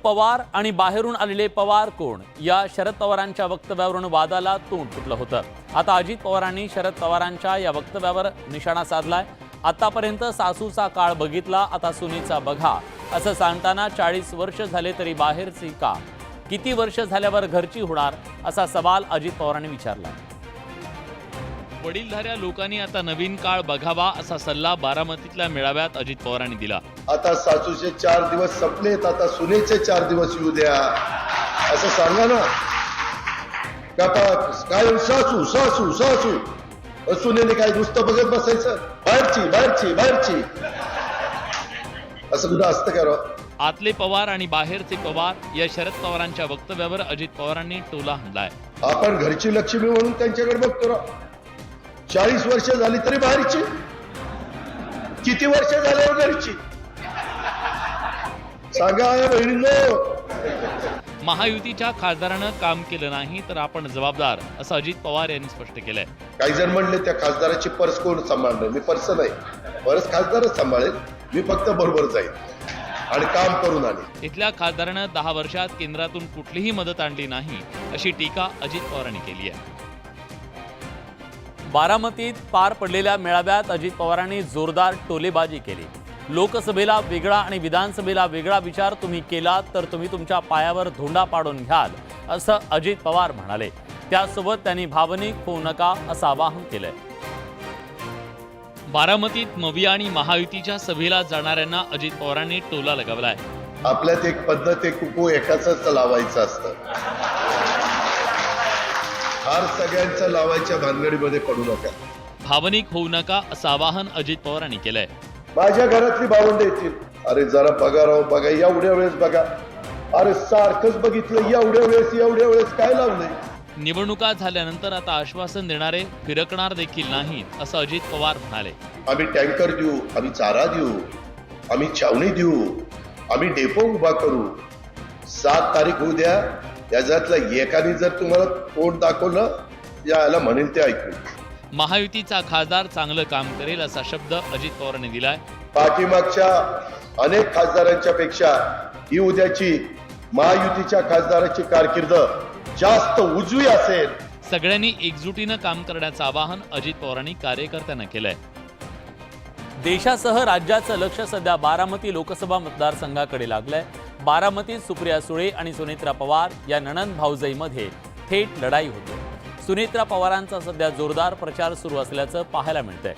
पवार आणि बाहेरून आलेले पवार कोण या शरद पवारांच्या वक्तव्यावरून वादाला तोंड फुटलं होतं। आता अजित पवारांनी शरद पवारांच्या या वक्तव्यावर निशाणा साधलाय। आतापर्यंत सासूचा काळ बघितला, आता सुनेचा बघा असं सांगताना 40 वर्ष झाले तरी बाहेरची का, किती वर्ष झाल्यावर घरची होणार असा सवाल अजित पवारांनी विचारला। वडीलधाऱ्या लोकांनी आता नवीन काळ बघावा असा सल्ला बारामतीतल्या मेळाव्यात अजित पवारांनी दिला। आता सासूचे 4 दिवस संपलेत, आता सुनेचे 4 दिवस येऊ द्या असं सांगा ना। काय सासू सासू सासू सुनेने काय नुसतं बघत बसायचं, बाहेरची बाहेरची बाहेरची असं कुठं असतं का रो? आतले पवार आणि बाहेरचे पवार या शरद पवारांच्या वक्तव्यावर अजित पवारांनी टोला हाणलाय। आपण घरची लक्ष्मी म्हणून त्यांच्याकडे बघतो रा। 40 वर्ष झाली तरी बाहेरची, किती वर्ष झाल्यावर घरची सांगा बहिणींनो। महायुतीच्या खासदारानं काम केलं नाही तर आपण जबाबदार असं अजित पवार यांनी स्पष्ट केलंय। काही जण म्हणले त्या खासदाराची पर्स कोण सांभाळणार? मी पर्स नाही, पर्स खासदारच सांभाळेल, मी फक्त बरोबर जाईल आणि काम करून आले। इथल्या खासदारानं 10 वर्षात केंद्रातून कुठलीही मदत आणली नाही अशी टीका अजित पवारांनी केली आहे। बारामतीत पार पडलेल्या मेळाव्यात अजित पवारांनी जोरदार टोलेबाजी केली। लोकसभेला वेगळा आणि विधानसभेला वेगळा विचार तुम्ही केला तर तुम्ही तुमच्या पायावर धोंडा पाडून घ्याल असं अजित पवार म्हणाले। त्यासोबत त्यांनी भावनिक होऊ नका असं आवाहन केलंय। बारामतीत मविया आणि महायुतीच्या सभेला जाणाऱ्यांना अजित पवारांनी टोला लगावलाय। आपल्यात एक पद्धत आहे, कुकू एकाच लावायचं असतं, हार सगळ्यांचं लावायच्या भानगडीमध्ये पडू नका, भावनिक होऊ नका असं आवाहन अजित पवारांनी केलंय। माझ्या घरातली भावंड येतील, अरे जरा बघा राव, बघा एवढ्या वेळेस बघा, अरे सारखंच बघितलं, एवढ्या वेळेस काय लावलंय? निवडणुका झाल्यानंतर आता आश्वासन देणारे फिरकणार देखील नाहीत असं अजित पवार म्हणाले। आम्ही टँकर देऊ, आम्ही चारा देऊ, आम्ही छावणी देऊ, आम्ही डेपो उभा करू, 7 तारीख होऊ द्या, याच्यातलं एकाने जर तुम्हाला तोंड दाखवलं याला म्हणेल ते ऐकू। महायुतीचा खासदार चांगलं काम करेल असा शब्द अजित पवारांनी दिलाय। पाठीमागच्या अनेक खासदारांच्या पेक्षा ही उद्याची महायुतीच्या खासदाराची कारकीर्द जास्त उजवी असेल। सगळ्यांनी एकजुटीनं काम करण्याचं आवाहन अजित पवारांनी कार्यकर्त्यांना केलंय। देशासह राज्याचं लक्ष सध्या बारामती लोकसभा मतदारसंघाकडे लागलंय। बारामतीत सुप्रिया सुळे आणि सुनेत्रा पवार या नणंद भाऊजाईमध्ये थेट लढाई होते। सुनेत्रा पवारांचा सध्या जोरदार प्रचार सुरू असल्याचं पाहायला मिळतंय।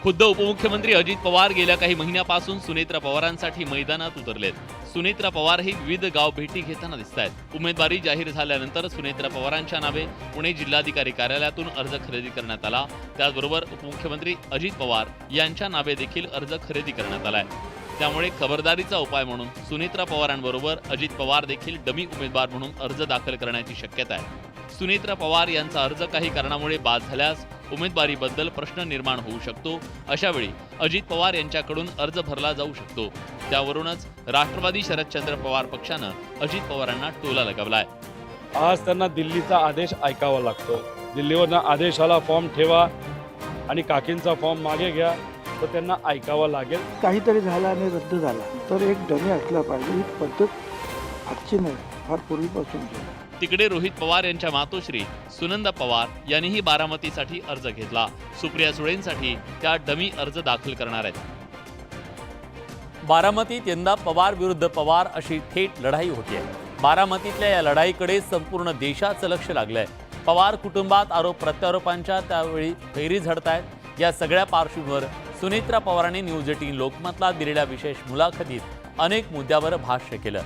खुद्द उपमुख्यमंत्री अजित पवार गेल्या काही महिन्यापासून सुनेत्रा पवारांसाठी मैदानात उतरलेत। सुनेत्रा पवारही विविध गाव भेटी घेताना दिसतायत। उमेदवारी जाहीर झाल्यानंतर सुनेत्रा पवारांच्या नावे पुणे जिल्हाधिकारी कार्यालयातून अर्ज खरेदी करण्यात आला। त्याचबरोबर उपमुख्यमंत्री अजित पवार यांच्या नावे देखील अर्ज खरेदी करण्यात आलाय। त्यामुळे खबरदारीचा उपाय म्हणून सुनेत्रा पवारांबरोबर अजित पवार देखील डमी उमेदवार म्हणून अर्ज दाखल करण्याची शक्यता आहे। सुनेत्रा पवार यांचा अर्ज काही कारणामुळे बाद झाल्यास उमेदवारीबद्दल प्रश्न निर्माण होऊ शकतो। अशा वेळी अजित पवार यांच्याकडून अर्ज भरला जाऊ शकतो। त्यावरूनच राष्ट्रवादी शरदचंद्र पवार पक्षानं अजित पवारांना टोला लगावलाय। आज त्यांना दिल्लीचा आदेश ऐकावा लागतो। दिल्लीवरनं आदेश आला, फॉर्म ठेवा आणि काकींचा फॉर्म मागे घ्या, तर त्यांना ऐकावं लागेल। काहीतरी झालं आणि रद्द झाला तर एक डमी असला पाहिजे, ही पद्धत आजची नाही, फार पूर्वीपासून। तिकडे रोहित पवार यांच्या मातोश्री सुनंदा पवार यांनीही बारामतीसाठी अर्ज घेतला। सुप्रिया सुळेंसाठी त्या डमी अर्ज दाखल करणार आहेत। बारामतीत यंदा पवार विरुद्ध पवार अशी थेट लढाई होतीये। बारामतीतल्या या लढाईकडे संपूर्ण देशाचं लक्ष लागलंय। पवार कुटुंबात आरोप प्रत्यारोपांच्या त्यावेळी फैरी झडतायत। या सगळ्या पार्श्वभूमीवर सुनेत्रा पवारांनी न्यूज 18 लोकमतला दिलेल्या विशेष मुलाखतीत अनेक मुद्द्यावर भाष्य केलं।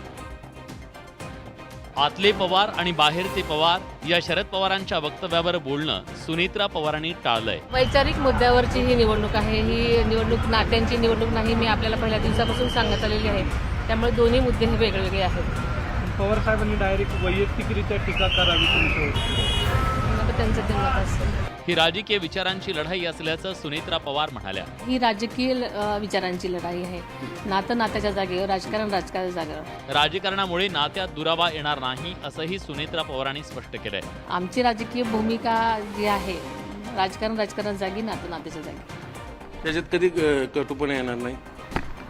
आतले पवार आणि बाहेरचे पवार या शरद पवारांच्या वक्तव्यावर बोलणं सुनेत्रा पवारांनी टाळलंय। वैचारिक मुद्द्यावरची ही निवडणूक आहे, ही निवडणूक नात्यांची निवडणूक नाही, मी आपल्याला पहिल्या दिवसापासून सांगत आलेली आहे। त्यामुळे दोन्ही मुद्दे हे वेगवेगळे आहेत। पवार साहेबांनी डायरेक्ट वैयक्तिकरित्या टीका करावी मग त्यांचं ते मत असेल। ही राजकीय विचारांची लढाई असल्याचं सुनेत्रा पवार म्हणाल्या। ही राजकीय विचारांची लढाई आहे, नातं नात्याच्या जागेवर, राजकारण राजकारणाच्या जागेवर। राजकारणामुळे नात्यात दुरावा येणार नाही असंही सुनेत्रा पवारांनी स्पष्ट केलंय। आमची राजकीय भूमिका जी आहे, राजकारण राजकारणाच्या जागी, नातं नात्याच्या जागी। त्याच्यात कधी कटुपणा येणार नाही।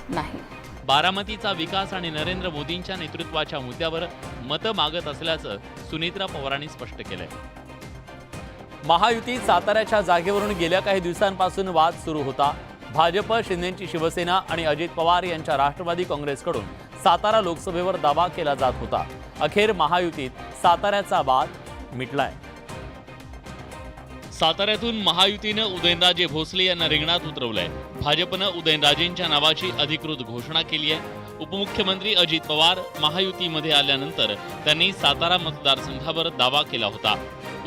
नाही। बारामतीचा विकास आणि नरेंद्र मोदींच्या नेतृत्वाच्या मुद्द्यावर मतं मागत असल्याचं सुनेत्रा पवारांनी स्पष्ट केलंय. महायुतीत साताऱ्याच्या जागेवरून गेल्या काही दिवसांपासून वाद सुरू होता. भाजप, शिंदेची शिवसेना आणि अजित पवार यांच्या राष्ट्रवादी काँग्रेसकडून सातारा लोकसभेवर दावा केला जात होता. अखेर महायुतीत साताऱ्याचा वाद मिटलाय. साताऱ्यातून महायुतीनं उदयनराजे भोसले यांना रिंगणात उतरवलंय. भाजपनं उदयनराजेंच्या नावाची अधिकृत घोषणा केली आहे. उपमुख्यमंत्री अजित पवार महायुतीमध्ये आल्यानंतर त्यांनी सातारा मतदारसंघावर दावा केला होता.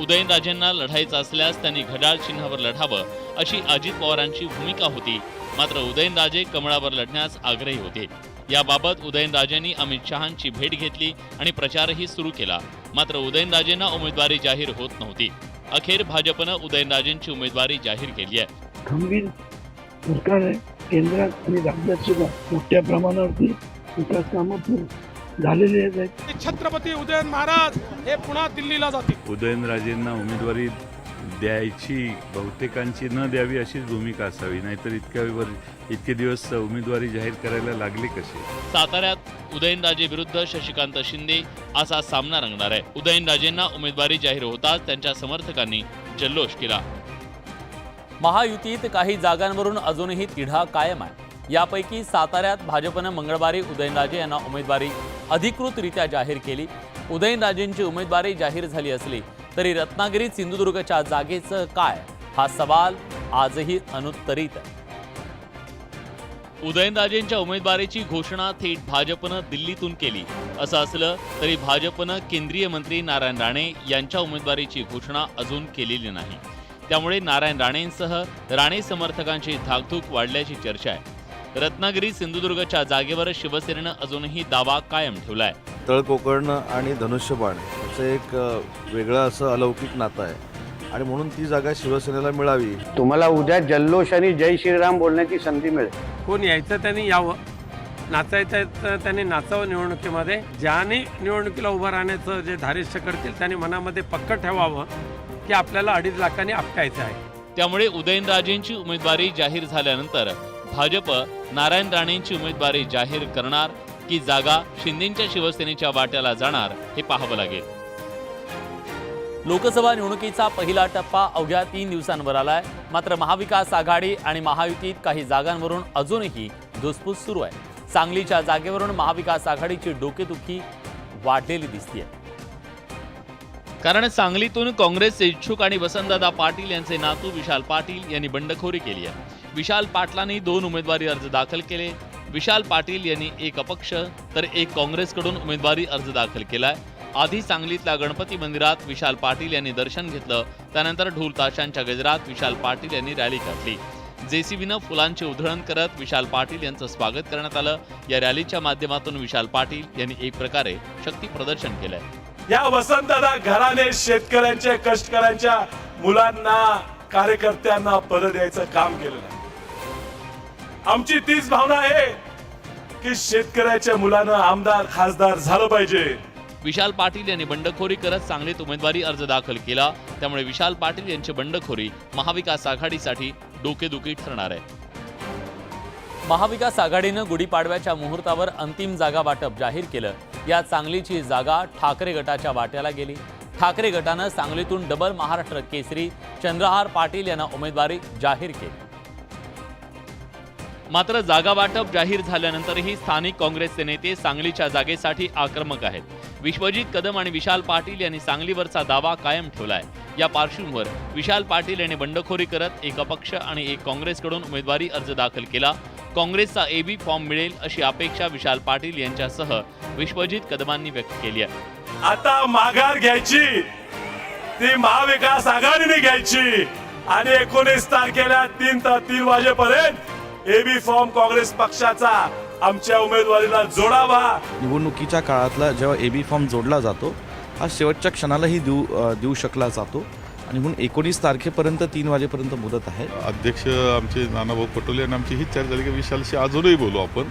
उदयनराजेंना लढायचं असल्यास त्यांनी घड्याळ चिन्हावर लढावं अशी अजित पवारांची भूमिका होती. मात्र उदयनराजे कमळावर लढण्यास आग्रही होते. याबाबत उदयनराजेंनी अमित शहांची भेट घेतली आणि प्रचारही सुरू केला. मात्र उदयनराजेंना उमेदवारी जाहीर होत नव्हती. अखेर भाजपनं उदयनराजेंची उमेदवारी जाहीर केली आहे. खंबीर सरकार आहे केंद्रात आणि राज्यात सुद्धा मोठ्या प्रमाणावरती विकास कामं झालेली आहेत. छत्रपती उदयन महाराज हे पुन्हा दिल्लीला जातील. उदयनराजेंना उमेदवारी द्यायची बहुतेकांची न द्यावी अशीच भूमिका असावी, नाहीतर इतके दिवस उमेदवारी जाहीर करायला लागली कशी. साताऱ्यात उदयनराजे विरुद्ध शशिकांत शिंदे असा सामना रंगणार आहे. उदयनराजेंना उमेदवारी जाहीर होताच त्यांच्या समर्थकांनी जल्लोष केला. महायुतीत काही जागांवरून अजूनही तिढा कायम आहे. यापैकी साताऱ्यात भाजपनं मंगळवारी उदयनराजे यांना उमेदवारी अधिकृतरित्या जाहीर केली. उदयनराजेंची उमेदवारी जाहीर झाली असली तरी रत्नागिरीत सिंधुदुर्गच्या जागेचं काय हा सवाल आजही अनुत्तरित आहे. उदयनराजेंच्या उमेदवारीची घोषणा थेट भाजपनं दिल्लीतून केली. असं असलं तरी भाजपनं केंद्रीय मंत्री नारायण राणे यांच्या उमेदवारीची घोषणा अजून केलेली नाही. त्यामुळे नारायण राणेंसह राणे समर्थकांची धाकधूक वाढल्याची चर्चा आहे. रत्नागिरी सिंधुदुर्गच्या जागेवर शिवसेनेनं अजूनही दावा कायम ठेवलाय. तळकोकण आणि धनुष्यबाण असं एक वेगळं असं अलौकिक नातं आहे आणि म्हणून ती जागा शिवसेनेला मिळावी. तुम्हाला उद्या जल्लोष आणि जय श्रीराम बोलण्याची संधी मिळेल. कोण यायचं त्यांनी यावं, नाचायचं तर त्यांनी नाचावं निवडणुकीमध्ये. ज्याने निवडणुकीला उभं राहण्याचं जे धारिष्य करतील त्यांनी मनामध्ये पक्क ठेवावं की आपल्याला 2.5 लाखांनी आपटायचं आहे. त्यामुळे उदयनराजेंची उमेदवारी जाहीर झाल्यानंतर भाजप नारायण राणेंची उमेदवारी जाहीर करणार की जागा शिंदेच्या शिवसेनेच्या वाट्याला जाणार हे पाहावं लागेल. लोकसभा निवडणुकीचा पहिला टप्पा अवघ्या 3 दिवसांवर आलाय. मात्र महाविकास आघाडी आणि महायुतीत काही जागांवरून अजूनही धुसफूस सुरू आहे. सांगलीच्या जागेवरून महाविकास आघाडीची डोकेदुखी वाढलेली दिसतेय. कारण सांगलीतून काँग्रेसचे इच्छुक आणि वसंतदादा पाटील यांचे नातू विशाल पाटील यांनी बंडखोरी केली आहे. विशाल पाटलांनी 2 उमेदवारी अर्ज दाखल केले. विशाल पाटील यांनी एक अपक्ष तर एक काँग्रेसकडून उमेदवारी अर्ज दाखल केलाय. आधी सांगलीतल्या गणपती मंदिरात विशाल पाटील यांनी दर्शन घेतलं. त्यानंतर ढोल ताशांच्या गजरात विशाल पाटील यांनी रॅली काढली. जेसीबीनं फुलांची उधळण करत विशाल पाटील यांचं स्वागत करण्यात आलं. या रॅलीच्या माध्यमातून विशाल पाटील यांनी एक प्रकारे शक्ती प्रदर्शन केलंय. या वसंतदादा घराने शेतकऱ्यांच्या कष्टकऱ्यांच्या मुलांना कार्यकर्त्यांना पद द्यायचं काम केलेलं आहे. आमची तीच भावना आहे की शेतकऱ्याच्या मुलांना आमदार खासदार झालं पाहिजे. विशाल पाटील यांनी बंडखोरी करत सांगलीत उमेदवारी अर्ज दाखल केला. त्यामुळे विशाल पाटील यांची बंडखोरी महाविकास आघाडीसाठी डोकेदुखी ठरणार आहे. महाविकास आघाडीनं गुढीपाडव्याच्या मुहूर्तावर अंतिम जागा वाटप जाहीर केलं. या सांगलीची जागा ठाकरे गटाच्या वाट्याला गेली. ठाकरे गटानं सांगलीतून डबल महाराष्ट्र केसरी चंद्रहार पाटील यांना उमेदवारी जाहीर केली. मात्र जागा वाटप जाहीर झाल्यानंतरही स्थानिक काँग्रेसचे नेते सांगलीच्या जागेसाठी आक्रमक आहेत. विश्वजित कदम आणि विशाल पाटील यांनी सांगलीवरचा दावा कायम ठेवलाय. या पार्श्वभूमीवर विशाल पाटील यांनी बंडखोरी करत एक अपक्ष आणि एक काँग्रेसकडून उमेदवारी अर्ज दाखल केला. काँग्रेसचा एबी फॉर्म मिळेल अशी अपेक्षा विशाल पाटील यांच्यासह विश्वजित कदमांनी व्यक्त केली आहे. आता माघार घ्यायची ती महाविकास आघाडीने घ्यायची आणि 19 तारखेला 3 वाजेपर्यंत एबी फॉर्म काँग्रेस पक्षाचा आमच्या उमेदवारीला जोडावा. निवडणुकीच्या काळातला जेव्हा एबी फॉर्म जोडला जातो हा शेवटच्या क्षणालाही देऊ शकला जातो आणि म्हणून 19 तारखेपर्यंत 3 वाजेपर्यंत मुदत आहे. अध्यक्ष आमचे नानाभाऊ पटोले आणि आमची हीच चर्चा झाली की विशालशी अजूनही बोलू, आपण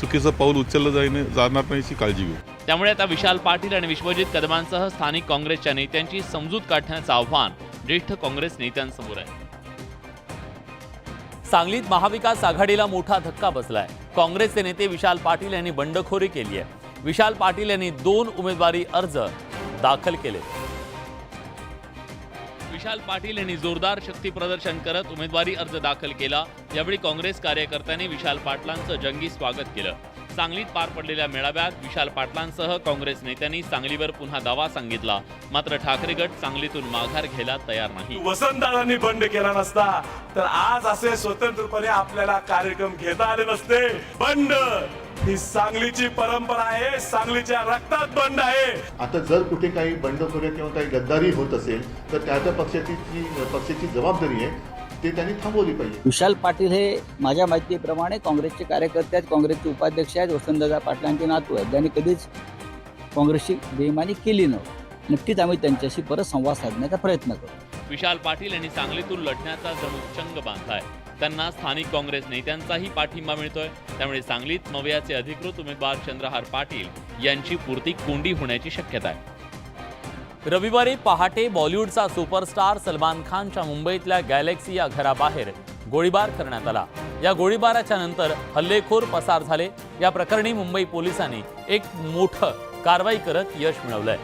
चुकीचं पाऊल उचललं जाणार नाहीची काळजी घेऊ. त्यामुळे आता विशाल पाटील आणि विश्वजित कदमांसह स्थानिक काँग्रेसच्या नेत्यांची समजूत काढण्याचं आव्हान ज्येष्ठ काँग्रेस नेत्यांसमोर आहे. सांगलीत महाविकास आघाडीला मोठा धक्का बसलाय. काँग्रेसचे नेते विशाल पाटील यांनी बंडखोरी केली आहे. विशाल पाटील यांनी 2 उमेदवारी अर्ज दाखल केले. विशाल पाटील यांनी जोरदार शक्ती प्रदर्शन करत उमेदवारी अर्ज दाखल केला. यावेळी काँग्रेस कार्यकर्त्यांनी विशाल पाटलांचं जंगी स्वागत केलं. सांगलीत पार पडलेल्या मेळाव्यात विशाल पाटलांसह काँग्रेस नेत्यांनी सांगलीवर पुन्हा दावा सांगितला. मात्र ठाकरे गट सांगलीतून माघार घ्यायला तयार नाही. वसंतदादांनी बंड केला नसता तर आज असे स्वतंत्रपणे आपल्याला कार्यक्रम घेता आले नसते. बंड ही सांगलीची परंपरा आहे, सांगलीच्या रक्तात बंड आहे. आता जर कुठे काही बंडखोरी किंवा काही गद्दारी होत असेल तर त्या पक्षाची जबाबदारी आहे, ते त्यांनी थांबवली पाहिजे. विशाल पाटील हे माझ्या माहितीप्रमाणे काँग्रेसचे कार्यकर्ते आहेत, काँग्रेसचे उपाध्यक्ष आहेत, वसंतदादा पाटलांचे नातू आहेत, ज्यांनी कधीच काँग्रेसची बेईमानी केली नव्हती. नक्कीच आम्ही त्यांच्याशी परत संवाद साधण्याचा प्रयत्न करू. विशाल पाटील यांनी सांगलीतून लढण्याचा जणू चंग बांधलाय. त्यांना स्थानिक काँग्रेस नेत्यांचाही पाठिंबा मिळतोय. त्यामुळे सांगलीत मवयाचे अधिकृत उमेदवार चंद्रहार पाटील यांची पुरती कोंडी होण्याची शक्यता आहे. रविवारी पहाटे बॉलिवूडचा सुपरस्टार सलमान खानच्या मुंबईतल्या गॅलेक्सी या घराबाहेर गोळीबार करण्यात आला. या गोळीबाराच्या नंतर हल्लेखोर पसार झाले. या प्रकरणी मुंबई पोलिसांनी एक मोठं कारवाई करत यश मिळवलंय.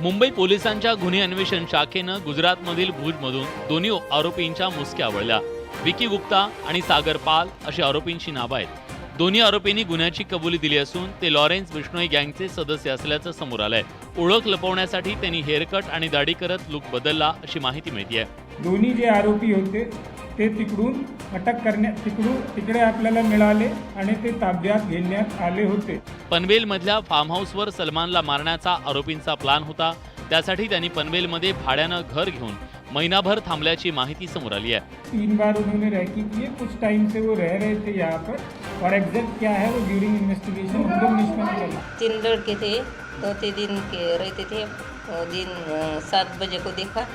मुंबई पोलिसांच्या गुन्हे अन्वेषण शाखेनं गुजरातमधील भुजमधून दोन्ही आरोपींच्या मुसक्या आवळल्या. विकी गुप्ता आणि सागर पाल अशी आरोपींची नावं आहेत. दोन्ही आरोपींनी गुन्ह्याची कबुली दिली असून ते लॉरेन्स बिश्नोई गँगचे सदस्य असल्याचं समोर आलंय. ओळख लपवण्यासाठी त्यांनी हेअरकट आणि दाढी करत लुक बदलला अशी माहिती मिळतेय. दोन्ही जे आरोपी होते ते तिकडून तिकडे आपल्याला मिळाले आणि ते ताब्यात घेण्यात आले होते. पनवेलमधल्या फार्म हाऊसवर सलमानला मारण्याचा आरोपींचा प्लॅन होता. त्यासाठी त्यांनी पनवेलमध्ये भाड्यानं घर घेऊन महिनाभर थांबल्याची माहिती समोर आली आहे. 3 बार उन्होंने रैकी की है, कुछ टाइम से वो रह रहे थे यहाँ पर और एग्जैक्ट क्या है वो ड्यूरिंग इन्वेस्टिगेशन हम लोग निष्पन्न करेंगे. 3 लड़के थे, 2 दिन के रहते थे. दिन 7 बजे को देखा,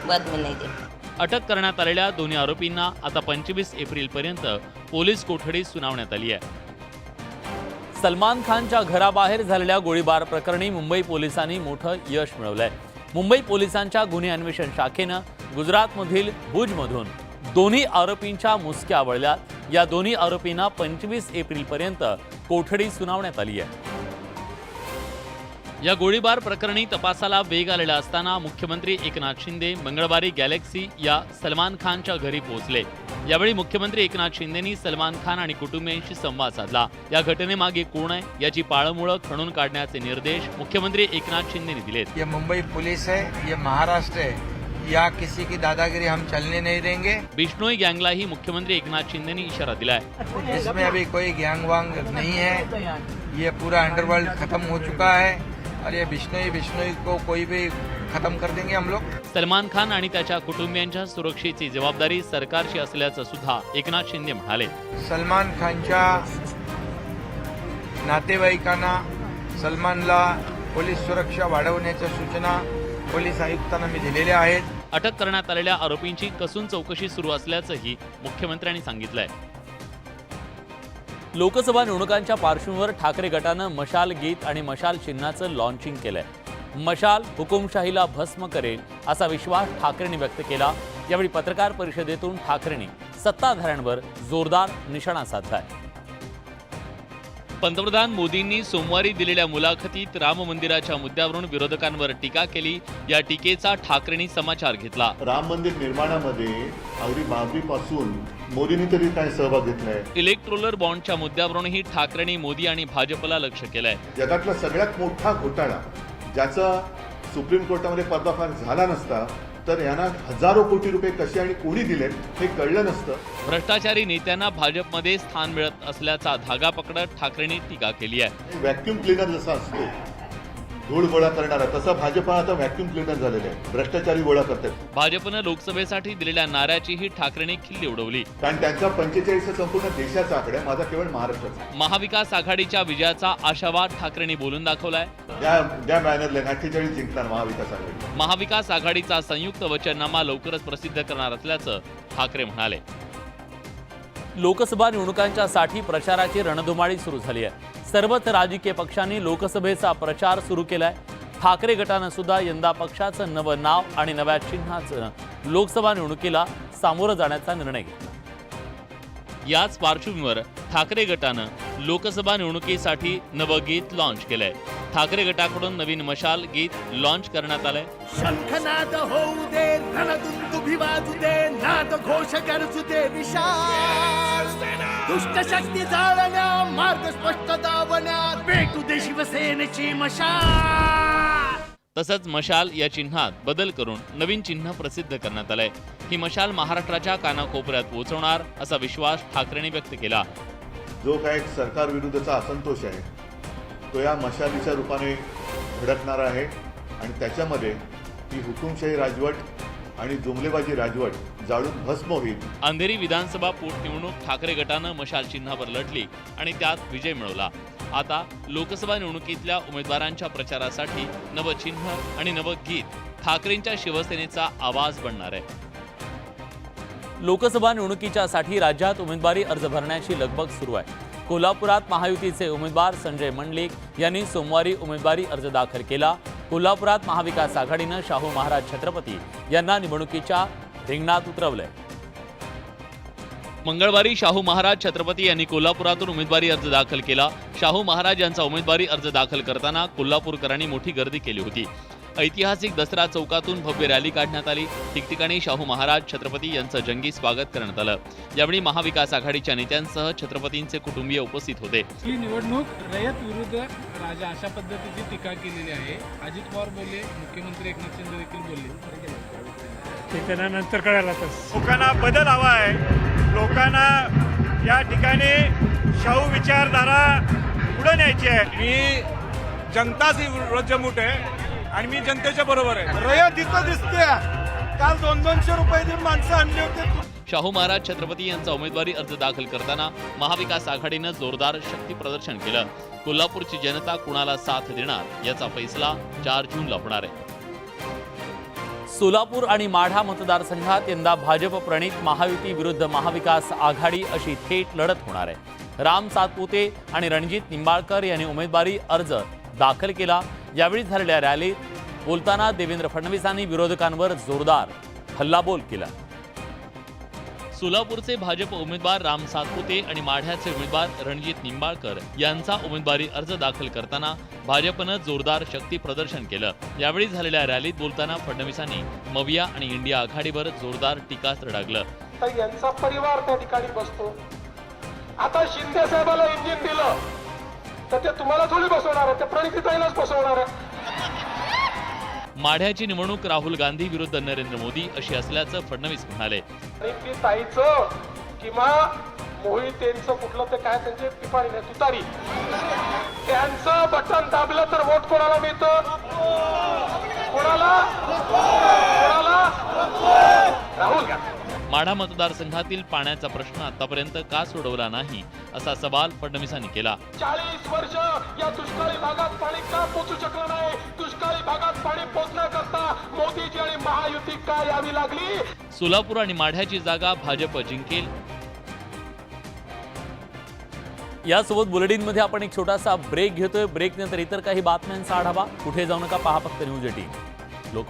बाद में नहीं देखा. अटक करण्यात आलेल्या दोन्ही आरोपींना आता 25 एप्रिलपर्यंत पोलीस कोठडी सुनावण्यात आली आहे. सलमान खानच्या घराबाहेर झालेल्या गोळीबार प्रकरणी मुंबई पोलिसांनी मोठं यश मिळवलंय. मुंबई पोलिसांच्या गुन्हे अन्वेषण शाखेनं गुजरातमधील भुजमधून दोन्ही आरोपींच्या मुसक्या आवळल्या. या दोन्ही आरोपींना 25 एप्रिलपर्यंत कोठडी सुनावण्यात आली आहे. या गोळीबार प्रकरणी तपासाला वेग आलेला असताना मुख्यमंत्री एकनाथ शिंदे मंगळवारी गॅलेक्सी या सलमान खानच्या घरी पोहोचले. यावेळी मुख्यमंत्री एकनाथ शिंदेंनी सलमान खान आणि कुटुंबियांशी संवाद साधला. या घटनेमागे कोण आहे याची पाळमुळं खणून काढण्याचे निर्देश मुख्यमंत्री एकनाथ शिंदेंनी दिलेत. ये मुंबई पुलिस है, ये महाराष्ट्र है, या किसी की दादागिरी हम चलने नहीं देंगे. बिश्नोई गँगलाही मुख्यमंत्री एकनाथ शिंदेंनी इशारा दिलाय. इसमें अभी कोई गैंग वांग नहीं है, ये पूरा अंडरवर्ल्ड खत्म हो चुका है और ये बिश्नोई को कोई भी खत्म कर देंगे हम लोग. सलमान खान आणि त्याच्या कुटुंबियांच्या सुरक्षेची जबाबदारी सरकारची असल्याचं सुद्धा एकनाथ शिंदे म्हणाले. सलमान खानच्या नातेवाईकांना सलमानला पोलीस सुरक्षा वाढवण्याच्या सूचना पोलीस आयुक्तांना मी दिलेल्या आहेत. अटक करण्यात आलेल्या आरोपींची कसून चौकशी सुरू असल्याचंही मुख्यमंत्र्यांनी सांगितलंय. लोकसभा निवडणुकांच्या पार्श्वभूमीवर ठाकरे गटानं मशाल गीत आणि मशाल चिन्हाचं लॉन्चिंग केलंय. मशाल हुकुमशाहीला भस्म करेल असा विश्वास ठाकरेंनी व्यक्त केला. यावेळी पत्रकार परिषदेतून ठाकरेंनी सत्ताधाऱ्यांवर जोरदार निशाणा साधलाय. पंतप्रधान मोदींनी सोमवारी दिलेल्या मुलाखतीत राम मंदिराच्या मुद्द्यावरून विरोधकांवर टीका केली. या टीकेचा ठाकरेंनी समाचार घेतला. राम मंदिर निर्माणामध्ये अगदी बाबरीपासून मोदींनी तरी काय सहभाग घेतलाय. इलेक्ट्रोलर बॉन्डच्या मुद्द्यावरूनही ठाकरेंनी मोदी आणि भाजपला लक्ष केलंय. जगातला सगळ्यात मोठा घोटाळा ज्याचा सुप्रीम कोर्टामध्ये पर्दाफाश झाला नसता तर यांना हजारो कोटी रुपये कसे आणि कोणी दिले हे कळलं नसतं. भ्रष्टाचारी नेत्यांना भाजपमध्ये स्थान मिळत असल्याचा धागा पकडत ठाकरेंनी टीका केली आहे. व्हॅक्यूम क्लिनर जसा असतो धूळ गोळा करणारा तसा भाजप आता व्हॅक्यूम क्लिनर झालेला आहे. भ्रष्टाचारी गोळा करतात. भाजपनं लोकसभेसाठी दिलेल्या नाऱ्याचीही ठाकरेंनी खिल्ली उडवली. कारण त्यांचा 45 संपूर्ण देशाचा आकडा, माझा केवळ महाराष्ट्राचा. महाविकास आघाडीच्या विजयाचा आशावाद ठाकरेंनी बोलून दाखवलाय. त्या बॅनरला 48 जिंकणार महाविकास आघाडी. महाविकास आघाडीचा संयुक्त वचननामा लवकरच प्रसिद्ध करणार असल्याचं ठाकरे म्हणाले. लोकसभा निवडणुकांच्या साठी प्रचाराची रणधुमाळी सुरू झाली आहे. सर्वच राजकीय पक्षांनी लोकसभेचा प्रचार सुरू केलाय. ठाकरे गटानं सुद्धा यंदा पक्षाचं नवं नाव आणि नव्या चिन्हाचं लोकसभा निवडणुकीला सामोरं जाण्याचा निर्णय घेतला. याच पार्श्वभूमीवर ठाकरे गटानं लोकसभा निवडणुकीसाठी नवं गीत लॉन्च केलंय. ठाकरे गटाकडून नवीन मशाल गीत लॉन्च करण्यात आलंय. शंखनाद होऊ दे, रणदुंदुभी वाजू दे, नाद घोष गरजू दे विशाल. दुष्ट शक्ती जाळण्या, मार्ग स्पष्ट दावण्या, भेटू दे शिवसेनेची मशाल. तसंच मशाल या चिन्हात बदल करून नवीन चिन्ह प्रसिद्ध करण्यात आलंय. ही मशाल महाराष्ट्राच्या कानाकोपऱ्यात पोहोचवणार असा विश्वास ठाकरेंनी व्यक्त केला. जो काय सरकार विरुद्धचा असंतोष आहे तो या मशालीच्या रूपाने भडकणार आहे आणि त्याच्यामध्ये ही हुकुमशाही राजवट आणि जुमलेबाजी राजवट जाळून भस्म होईल. अंधेरी विधानसभा पोटनिवडणूक ठाकरे गटानं मशाल चिन्हावर लढली आणि त्यात विजय मिळवला. आता लोकसभा निवडणुकीतल्या उमेदवारांच्या प्रचारासाठी नवं चिन्ह आणि नवं गीत ठाकरेंच्या शिवसेनेचा आवाज बनणार आहे. लोकसभा निवडणुकीच्यासाठी राज्यात उमेदवारी अर्ज भरण्याची लगबग सुरू आहे. कोल्हापुरात महायुतीचे उमेदवार संजय मंडलिक यांनी सोमवारी उमेदवारी अर्ज दाखल केला. कोल्हापुरात महाविकास आघाडीनं शाहू महाराज छत्रपती यांना निवडणुकीच्या रिंगणात उतरवलंय. मंगळवारी शाहू महाराज छत्रपती यांनी कोल्हापुरातून उमेदवारी अर्ज दाखल केला. शाहू महाराज यांचा उमेदवारी अर्ज दाखल करताना कोल्हापूरकरांनी मोठी गर्दी केली होती. ऐतिहासिक दसरा चौकातून भव्य रॅली काढण्यात आली. ठिकठिकाणी शाहू महाराज छत्रपती यांचं जंगी स्वागत करण्यात आलं. यावेळी महाविकास आघाडीच्या नेत्यांसह छत्रपतींचे कुटुंबीय उपस्थित होते. ही निवडणूक रयत विरुद्ध राजा अशा पद्धतीची टीका केलेली आहे. अजित पवार बोलले, मुख्यमंत्री एकनाथ शिंदे देखील बोलले. ते त्यांना नंतर कळायला लोकांना बदल हवा आहे. लोकांना या ठिकाणी शाहू विचारधारा पुढे न्यायची आहे. मी जनताची रजमूट आहे आणि मी जनतेच्या बरोबर आहे. रयत इथं दिसते. काल 200-200 रुपये देऊन माणसं आणली होती. शाहू महाराज छत्रपती यांचा उमेदवारी अर्ज दाखल करताना महाविकास आघाडीनं जोरदार शक्ती प्रदर्शन केलं. कोल्हापूरची जनता कुणाला साथ देणार याचा फैसला 4 जूनला होणार आहे. सोलापूर आणि माढा मतदारसंघात यंदा भाजप प्रणित महायुती विरुद्ध महाविकास आघाडी अशी थेट लढत होणार आहे. राम सातपुते आणि रणजित निंबाळकर यांनी उमेदवारी अर्ज दाखल केला. यावेळी झालेल्या रॅलीत बोलताना देवेंद्र फडणवीसांनी विरोधकांवर जोरदार हल्लाबोल केला. सोलापूरचे भाजप उमेदवार राम सातपुते आणि माढ्याचे उमेदवार रणजित निंबाळकर यांचा उमेदवारी अर्ज दाखल करताना भाजपनं जोरदार शक्ती प्रदर्शन केलं. यावेळी झालेल्या रॅलीत बोलताना फडणवीसांनी मविया आणि इंडिया आघाडीवर जोरदार टीकास्त्र डागलं. तर यांचा परिवार त्या ठिकाणी बसतो. आता शिंदे साहेबाला इंजिन दिलं तर ते तुम्हाला थोडी बसवणार आहे, ते प्रणितीताईलाच बसवणार आहे. माढ्याची निवडणूक राहुल गांधी विरुद्ध नरेंद्र मोदी अशी असल्याचं फडणवीस म्हणाले. प्रणितीताईचं किंवा मोहितेंचं कुठलं ते काय त्यांचे पिपाणी नाही तुतारी, त्यांचं बटन दाबलं तर वोट कोणाला मिळतं? कोणाला? राहुल गांधी. माढा मतदारसंघातील पाण्याचा प्रश्न आतापर्यंत का सोडवला नाही असा सवाल फडणवीसांनी केला. 40 वर्ष या दुष्काळी भागात पाणी का पोहोचू शकलं नाही? दुष्काळी भागात पाणी पोहोचण्याकरता मोदीजी आणि महायुती का यावी लागली? सोलापूर आणि माढ्याची जागा भाजप जिंकेल. यासोबत बुलेटिनमध्ये आपण एक छोटासा ब्रेक घेतोय. ब्रेकनंतर इतर काही बातम्यांचा आढावा. कुठे जाऊ नका, पहा फक्त न्यूज 18 लोक.